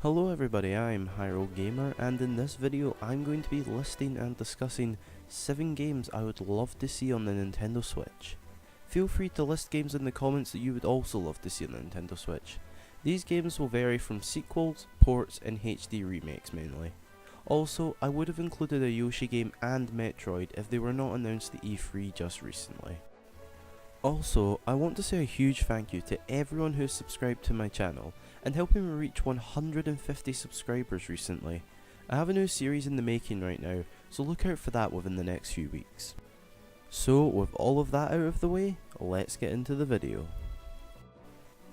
Hello everybody, I'm Hyrule Gamer, and in this video I'm going to be listing and discussing 7 games I would love to see on the Nintendo Switch. Feel free to list games in the comments that you would also love to see on the Nintendo Switch. These games will vary from sequels, ports and HD remakes mainly. Also, I would have included a Yoshi game and Metroid if they were not announced at E3 just recently. Also, I want to say a huge thank you to everyone who has subscribed to my channel and helping me reach 150 subscribers recently. I have a new series in the making right now, so look out for that within the next few weeks. So with all of that out of the way, let's get into the video.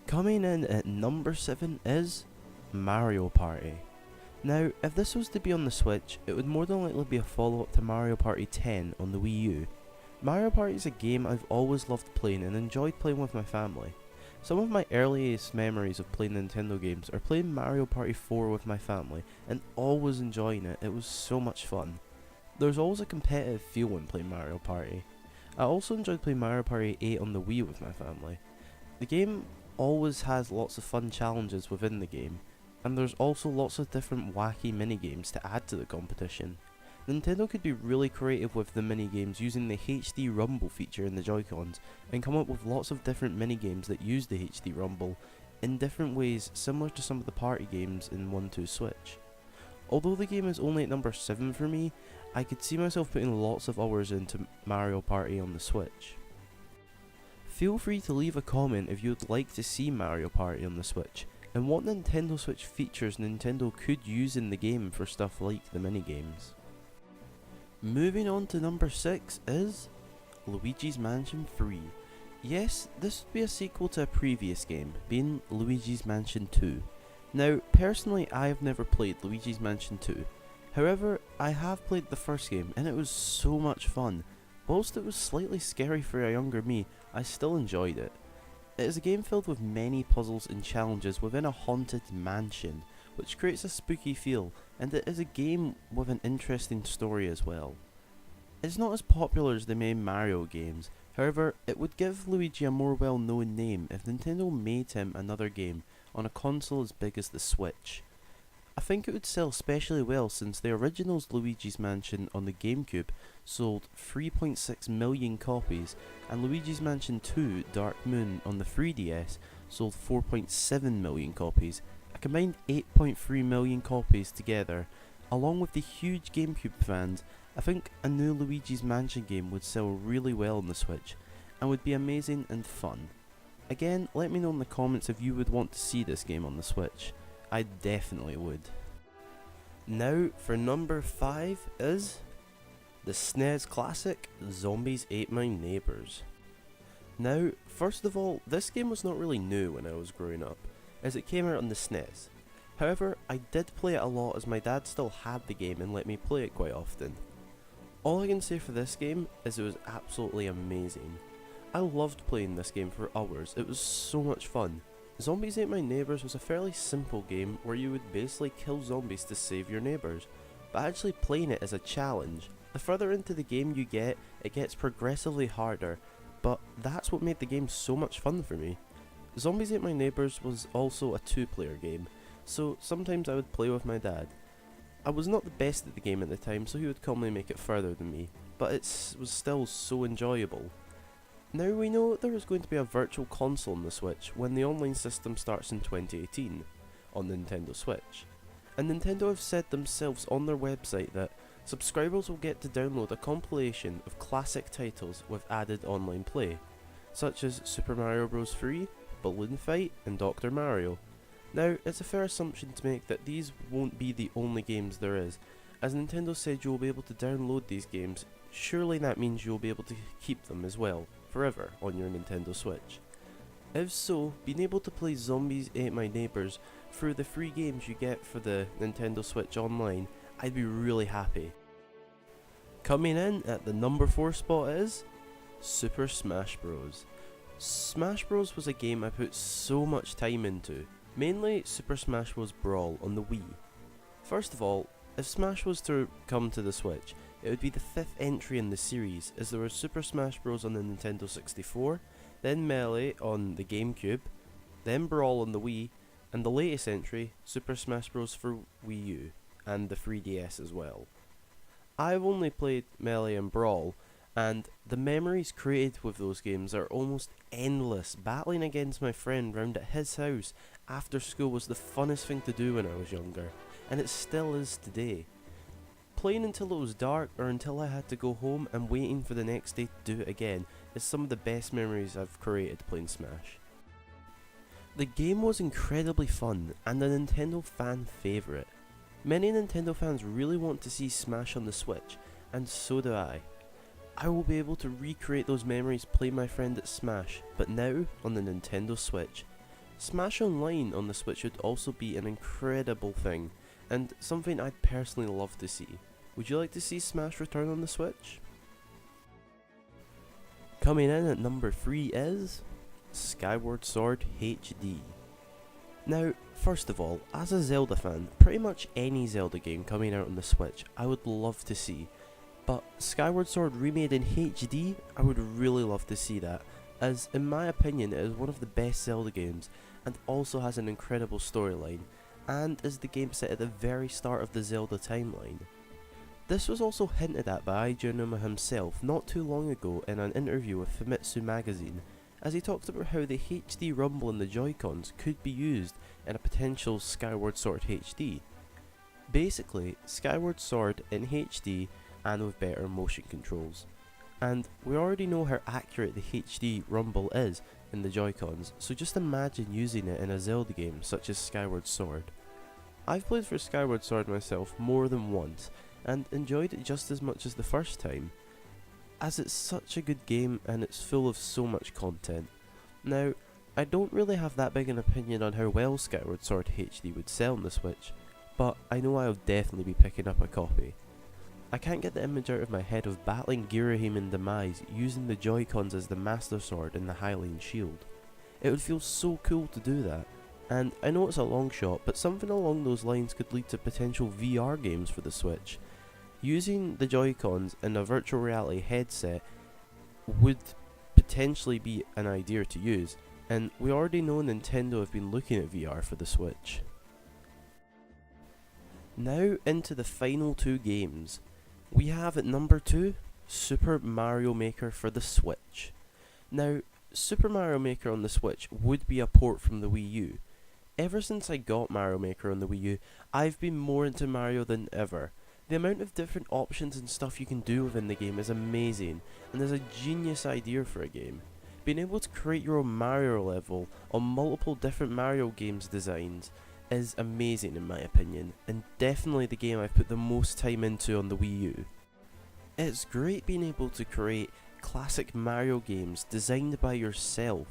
Coming in at number 7 is Mario Party. Now, if this was to be on the Switch, it would more than likely be a follow-up to Mario Party 10 on the Wii U. Mario Party is a game I've always loved playing and enjoyed playing with my family. Some of my earliest memories of playing Nintendo games are playing Mario Party 4 with my family and always enjoying it. It was so much fun. There's always a competitive feel when playing Mario Party. I also enjoyed playing Mario Party 8 on the Wii with my family. The game always has lots of fun challenges within the game, and there's also lots of different wacky minigames to add to the competition. Nintendo could be really creative with the minigames using the HD Rumble feature in the Joy-Cons and come up with lots of different minigames that use the HD Rumble in different ways similar to some of the party games in 1-2 Switch. Although the game is only at number 7 for me, I could see myself putting lots of hours into Mario Party on the Switch. Feel free to leave a comment if you would like to see Mario Party on the Switch and what Nintendo Switch features Nintendo could use in the game for stuff like the minigames. Moving on to number 6 is Luigi's Mansion 3. Yes, this would be a sequel to a previous game, being Luigi's Mansion 2. Now, personally I have never played Luigi's Mansion 2. However, I have played the first game and it was so much fun. Whilst it was slightly scary for a younger me, I still enjoyed it. It is a game filled with many puzzles and challenges within a haunted mansion, which creates a spooky feel, and it is a game with an interesting story as well. It's not as popular as the main Mario games, however it would give Luigi a more well known name if Nintendo made him another game on a console as big as the Switch. I think it would sell especially well since the original's Luigi's Mansion on the GameCube sold 3.6 million copies and Luigi's Mansion 2 Dark Moon on the 3DS sold 4.7 million copies. A combined 8.3 million copies together. Along with the huge GameCube fans, I think a new Luigi's Mansion game would sell really well on the Switch and would be amazing and fun. Again, let me know in the comments if you would want to see this game on the Switch. I definitely would. Now for number 5 is the SNES classic Zombies Ate My Neighbors. Now, first of all, this game was not really new when I was growing up, as it came out on the SNES. However, I did play it a lot as my dad still had the game and let me play it quite often. All I can say for this game is it was absolutely amazing. I loved playing this game for hours, it was so much fun. Zombies Ate My Neighbors was a fairly simple game where you would basically kill zombies to save your neighbours, but actually playing it is a challenge. The further into the game you get, it gets progressively harder, but that's what made the game so much fun for me. Zombies Ate My Neighbors was also a 2-player game, so sometimes I would play with my dad. I was not the best at the game at the time, so he would commonly make it further than me, but it was still so enjoyable. Now we know there is going to be a virtual console on the Switch when the online system starts in 2018 on the Nintendo Switch, and Nintendo have said themselves on their website that subscribers will get to download a compilation of classic titles with added online play, such as Super Mario Bros. 3, Balloon Fight and Dr. Mario. Now, it's a fair assumption to make that these won't be the only games there is, as Nintendo said you will be able to download these games. Surely that means you will be able to keep them as well, forever, on your Nintendo Switch. If so, being able to play Zombies Ate My Neighbors through the free games you get for the Nintendo Switch Online, I'd be really happy. Coming in at the number 4 spot is Super Smash Bros. Smash Bros was a game I put so much time into, mainly Super Smash Bros. Brawl on the Wii. First of all, if Smash was to come to the Switch, it would be the 5th entry in the series, as there was Super Smash Bros. On the Nintendo 64, then Melee on the GameCube, then Brawl on the Wii, and the latest entry, Super Smash Bros. For Wii U, and the 3DS as well. I've only played Melee and Brawl, and the memories created with those games are almost endless. Battling against my friend round at his house after school was the funnest thing to do when I was younger, and it still is today. Playing until it was dark or until I had to go home and waiting for the next day to do it again is some of the best memories I've created playing Smash. The game was incredibly fun and a Nintendo fan favourite. Many Nintendo fans really want to see Smash on the Switch, and so do I. I will be able to recreate those memories playing my friend at Smash, but now on the Nintendo Switch. Smash Online on the Switch would also be an incredible thing, and something I'd personally love to see. Would you like to see Smash return on the Switch? Coming in at number 3 is Skyward Sword HD. Now, first of all, as a Zelda fan, pretty much any Zelda game coming out on the Switch I would love to see, but Skyward Sword remade in HD, I would really love to see that, as in my opinion it is one of the best Zelda games and also has an incredible storyline, and is the game set at the very start of the Zelda timeline. This was also hinted at by Eiji Aonuma himself not too long ago in an interview with Famitsu magazine, as he talked about how the HD rumble in the Joy-Cons could be used in a potential Skyward Sword HD. Basically, Skyward Sword in HD and with better motion controls. And we already know how accurate the HD rumble is in the Joy-Cons, so just imagine using it in a Zelda game such as Skyward Sword. I've played for Skyward Sword myself more than once, and enjoyed it just as much as the first time, as it's such a good game and it's full of so much content. Now, I don't really have that big an opinion on how well Skyward Sword HD would sell on the Switch, but I know I'll definitely be picking up a copy. I can't get the image out of my head of battling Girahim and Demise using the Joy-Cons as the Master Sword and the Hylian Shield. It would feel so cool to do that, and I know it's a long shot, but something along those lines could lead to potential VR games for the Switch. Using the Joy-Cons in a virtual reality headset would potentially be an idea to use, and we already know Nintendo have been looking at VR for the Switch. Now into the final two games. We have at number 2, Super Mario Maker for the Switch. Now, Super Mario Maker on the Switch would be a port from the Wii U. Ever since I got Mario Maker on the Wii U, I've been more into Mario than ever. The amount of different options and stuff you can do within the game is amazing, and is a genius idea for a game. Being able to create your own Mario level on multiple different Mario games designs is amazing in my opinion, and definitely the game I've put the most time into on the Wii U. It's great being able to create classic Mario games designed by yourself,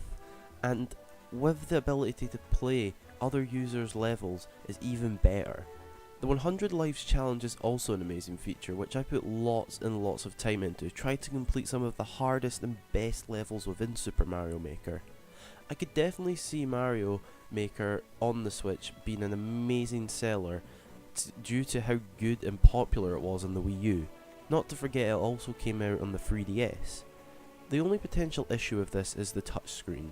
and with the ability to play other users' levels is even better. The 100 Lives challenge is also an amazing feature which I put lots and lots of time into, trying to complete some of the hardest and best levels within Super Mario Maker. I could definitely see Mario Maker on the Switch being an amazing seller due to how good and popular it was on the Wii U. Not to forget it also came out on the 3DS. The only potential issue of this is the touchscreen.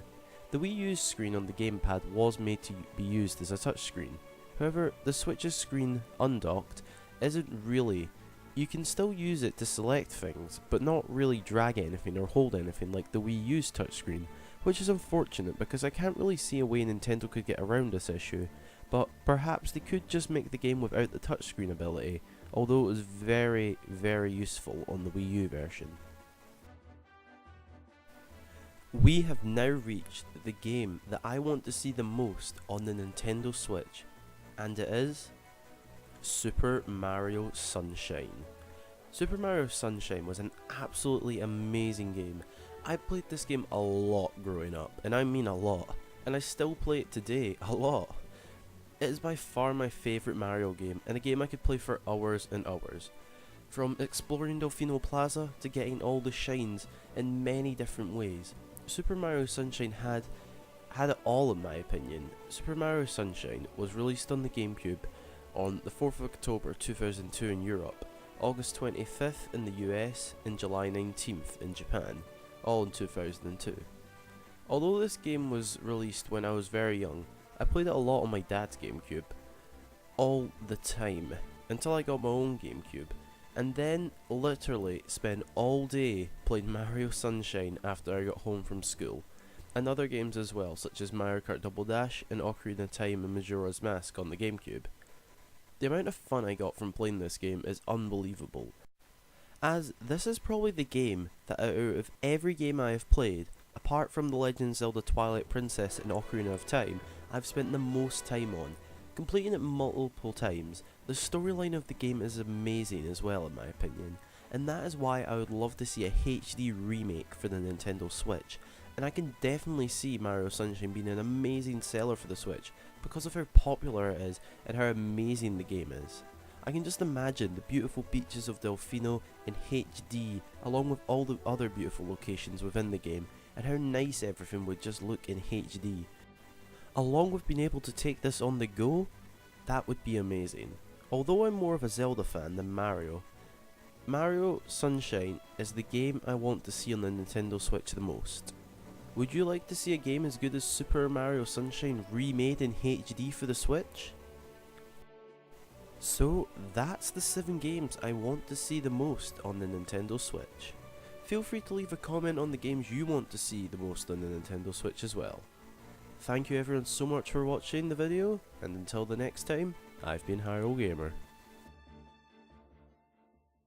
The Wii U's screen on the gamepad was made to be used as a touchscreen. However, the Switch's screen undocked isn't really. You can still use it to select things, but not really drag anything or hold anything like the Wii U's touchscreen, which is unfortunate because I can't really see a way Nintendo could get around this issue, but perhaps they could just make the game without the touchscreen ability, although it was very, very useful on the Wii U version. We have now reached the game that I want to see the most on the Nintendo Switch, and it is Super Mario Sunshine. Super Mario Sunshine was an absolutely amazing game. I played this game a lot growing up, and I mean a lot, and I still play it today a lot. It is by far my favourite Mario game, and a game I could play for hours and hours. From exploring Delfino Plaza to getting all the shines in many different ways, Super Mario Sunshine had it all in my opinion. Super Mario Sunshine was released on the GameCube on the 4th of October 2002 in Europe, August 25th in the US, and July 19th in Japan, all in 2002. Although this game was released when I was very young, I played it a lot on my dad's GameCube, all the time, until I got my own GameCube, and then literally spent all day playing Mario Sunshine after I got home from school, and other games as well, such as Mario Kart Double Dash and Ocarina of Time and Majora's Mask on the GameCube. The amount of fun I got from playing this game is unbelievable, as this is probably the game that out of every game I have played, apart from The Legend of Zelda Twilight Princess and Ocarina of Time, I've spent the most time on, completing it multiple times. The storyline of the game is amazing as well in my opinion, and that is why I would love to see a HD remake for the Nintendo Switch, and I can definitely see Mario Sunshine being an amazing seller for the Switch because of how popular it is and how amazing the game is. I can just imagine the beautiful beaches of Delfino in HD along with all the other beautiful locations within the game and how nice everything would just look in HD. Along with being able to take this on the go, that would be amazing. Although I'm more of a Zelda fan than Mario, Mario Sunshine is the game I want to see on the Nintendo Switch the most. Would you like to see a game as good as Super Mario Sunshine remade in HD for the Switch? So that's the 7 games I want to see the most on the Nintendo Switch. Feel free to leave a comment on the games you want to see the most on the Nintendo Switch as well. Thank you everyone so much for watching the video, and until the next time, I've been Hyrule Gamer.